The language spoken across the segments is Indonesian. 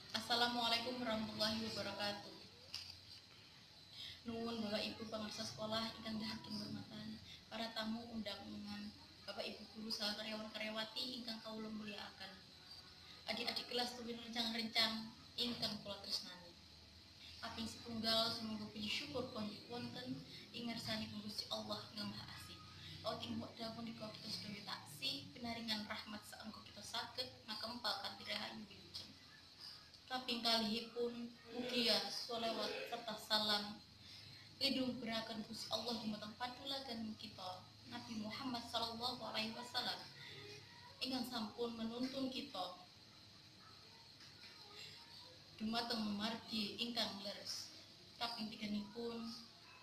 Assalamualaikum warahmatullahi wabarakatuh. Nuwun Bapak Ibu pamirsa sekolah ingkang dahaken hormatan, para tamu undangan, Bapak Ibu guru saha karyawan-karyawati ingkang kawula mulyakaken. Adik-adik kelas tuwin rencang-rencang ingkang kula tresnani. Kaping setunggal sumangga puji syukur konjuk wonten ing ngarsanipun Gusti Allah Kang Maha Asih. Awit ing wekdal punika kita sedaya taksih pinaringan rahmat saengga kita saged ngakempal kanthi rahayu wilujeng. Kaping kalihipun mugia sholawat serta salam lidung berakan Gusti Allah dumateng padulagan kita Nabi Muhammad sallallahu alaihi wasallam ingkang sampun menuntun kita dumateng margi ingkang leres. Kaping tiganipun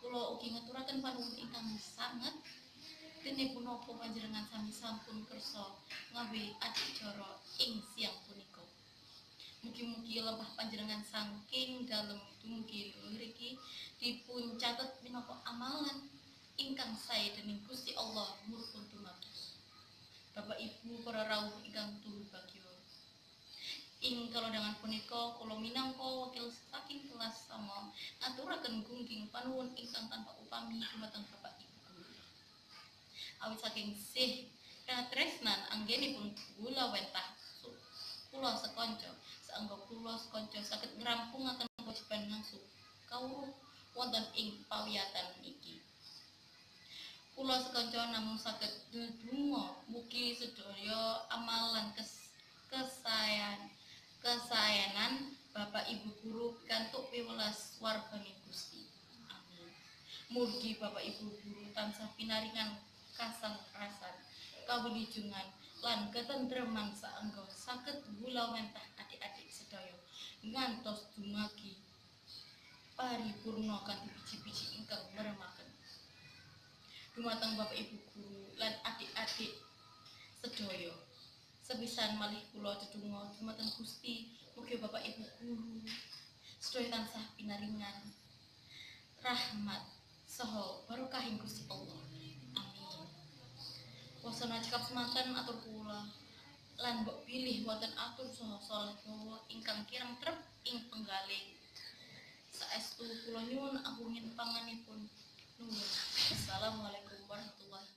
kula ugi ngaturaken panuwun ingkang sanget dene punapa panjenengan sami sampun kersa ngawe adicara ing siang punika. Mugi-mugi lembah panjenengan saking dalem dumugi mriki dipun catet minangka amalan ingkang sae dening Gusti Allah murpun tumatos. Bapak Ibu para rawuh ingkang tuhu bagya. Ing kalodhangan punika kula minangka wakil saking kelas sama aturaken gungging panuwun ingkang tanpa upami dumateng Bapak Ibu guru. Awit saking sih tresnan anggenipun kula wentah kula sekonco saengga kula sekonco saged ngrampungaken kewajiban ngasuh kawruh wonten ing pawiyatan iki. Kula sekonco namung saged ndedonga mugi sedaya amalan kesaenan Bapak Ibu guru pikantuk piwelas warganing Gusti. Amin. Mugi Bapak Ibu guru tansah pinaringan kasangkrasan, kawilujengan lan ketentreman saengga saged gulawentah adik-adik sedaya ngantos dumagi paripurna kanthi biji-biji ingkang meremaken. Dumateng Bapak Ibu guru lan adik-adik sedaya sepisan malih kula dedonga dumateng Gusti mugi Bapak Ibu guru sedaya tansah pinaringan rahmat saha barokahing Gusti Allah. Amin. Wasana cekap semanten atur kula lan mbok pilih wonten atur saha saleh dawa ingkang kirang trep ing penggalih. Saestu kula nyuwun agungin panganipun. Nuwun. Assalamualaikum warahmatullahi